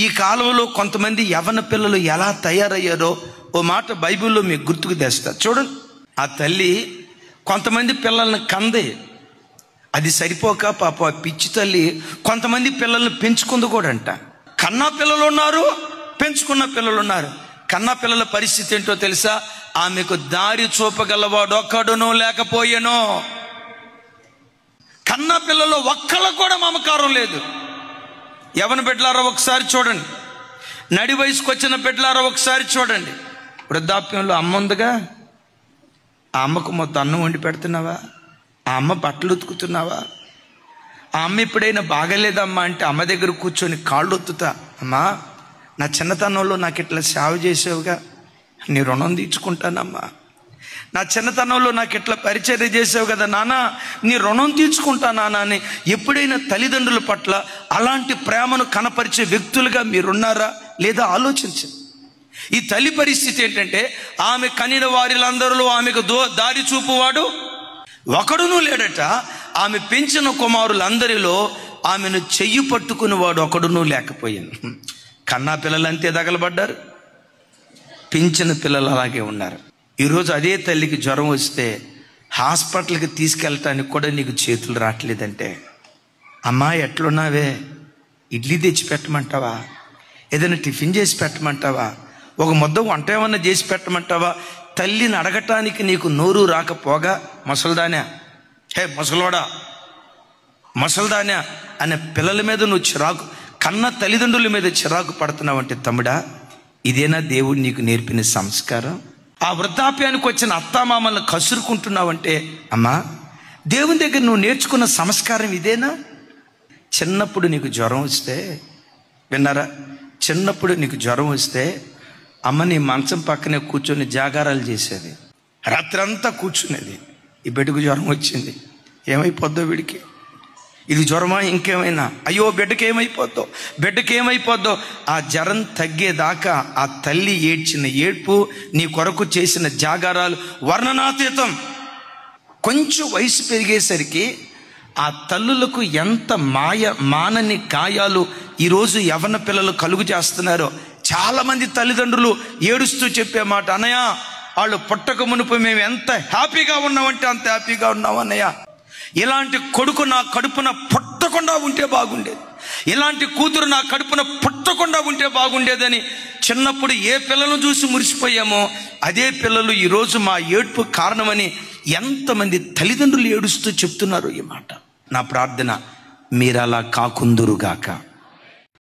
ఈ కాలంలో కొంతమంది యవ్వన పిల్లలు ఎలా తయారయ్యారో ఓ మాట బైబిల్లో మీకు గుర్తుకు తెస్తారు. చూడండి, ఆ తల్లి కొంతమంది పిల్లల్ని కంది, అది సరిపోక పాప పిచ్చి తల్లి కొంతమంది పిల్లల్ని పెంచుకుంది కూడా అంట. కన్నా పిల్లలు ఉన్నారు, పెంచుకున్న పిల్లలు ఉన్నారు. కన్నా పిల్లల పరిస్థితి ఏంటో తెలుసా? ఆమెకు దారి చూపగలవాడు ఒక్కడునో లేకపోయేనో. కన్నా పిల్లలు ఒక్కళ్ళకు కూడా మమకారం లేదు. యవ్వన బిడ్డలారా ఒకసారి చూడండి, నడి వయసుకు వచ్చిన బిడ్డలారా ఒకసారి చూడండి. వృద్ధాప్యంలో అమ్మ ఉందిగా, ఆ అమ్మకు మొత్తం అన్నం వండి పెడుతున్నావా? ఆ అమ్మ బట్టలు ఉతుకుతున్నావా? ఆ అమ్మ ఎప్పుడైనా బాగలేదమ్మా అంటే అమ్మ దగ్గర కూర్చొని కాళ్ళు ఒత్తుతా, అమ్మా నా చిన్నతనంలో నాకు ఇట్లా సేవ చేసావుగా, నీ రుణం తీర్చుకుంటానమ్మా. నా చిన్నతనంలో నాకు ఇట్లా పరిచర్య చేసావు కదా నాన్న, నీ రుణం తీర్చుకుంటా నాన్న అని ఎప్పుడైనా తల్లిదండ్రుల పట్ల అలాంటి ప్రేమను కనపరిచే వ్యక్తులుగా మీరున్నారా లేదా ఆలోచించండి. ఈ తల్లి పరిస్థితి ఏంటంటే, ఆమె కనిన వారిలందరిలో ఆమెకు దారి చూపువాడు ఒకడునూ లేడట. ఆమె పెంచిన కుమారులందరిలో ఆమెను చెయ్యి పట్టుకునేవాడు ఒకడునూ లేకపోయాను. కన్నా పిల్లలు అంతే తగలబడ్డారు, పెంచిన పిల్లలు అలాగే ఉన్నారు. ఈరోజు అదే తల్లికి జ్వరం వస్తే హాస్పిటల్కి తీసుకెళ్ళటానికి కూడా నీకు చేతులు రావట్లేదంటే, అమ్మా ఎట్లున్నావే, ఇడ్లీ తెచ్చి పెట్టమంటావా, ఏదైనా టిఫిన్ చేసి పెట్టమంటావా, ఒక ముద్ద వంట ఏమన్నా చేసి పెట్టమంటావా? తల్లిని అడగటానికి నీకు నోరు రాకపోగా ముసల్దానా, హే ముసలోడా, ముసల్దానా అనే పిల్లల మీద నువ్వు చిరాకు, కన్న తల్లిదండ్రుల మీద చిరాకు పడుతున్నావంటే తమ్ముడా, ఇదేనా దేవుడు నీకు నేర్పిన సంస్కారం? ఆ వృద్ధాప్యానికి వచ్చిన అత్తామామలను కసురుకుంటున్నావంటే, అమ్మా దేవుని దగ్గర నువ్వు నేర్చుకున్న సంస్కారం ఇదేనా? చిన్నప్పుడు నీకు జ్వరం వస్తే, విన్నారా, చిన్నప్పుడు నీకు జ్వరం వస్తే అమ్మ నీ మంచం పక్కనే కూర్చొని జాగారాలు చేసేది, రాత్రంతా కూర్చునేది. ఈ బిడ్డకు జ్వరం వచ్చింది, ఏమైపోద్దో వీడికి, ఇది జ్వరమా ఇంకేమైనా, అయ్యో బిడ్డకి ఏమైపోద్దో, బిడ్డకి ఏమైపోద్దో. ఆ జ్వరం తగ్గేదాకా ఆ తల్లి ఏడ్చిన ఏడ్పు, నీ కొరకు చేసిన జాగారాలు వర్ణనాతీతం. కొంచెం వయసు పెరిగేసరికి ఆ తల్లులకు ఎంత మానని గాయాలు ఈరోజు యవ్వన పిల్లలు కలుగు చేస్తున్నారో. చాలామంది తల్లిదండ్రులు ఏడుస్తూ చెప్పే మాట, అన్నయ్య వాళ్ళు పుట్టక మునుపు మేము ఎంత హ్యాపీగా ఉన్నామంటే అంత హ్యాపీగా ఉన్నాం అన్నయ్య, ఇలాంటి కొడుకు నా కడుపున పుట్టకుండా ఉంటే బాగుండేది, ఇలాంటి కూతురు నా కడుపున పుట్టకుండా ఉంటే బాగుండేదని చిన్నప్పుడు ఏ పిల్లలను చూసి మురిసిపోయామో అదే పిల్లలు ఈరోజు మా ఏడ్పు కారణమని ఎంతమంది తల్లిదండ్రులు ఏడుస్తూ చెప్తున్నారు ఈ మాట. నా ప్రార్థన, మీరు అలా కాకుందురుగాక.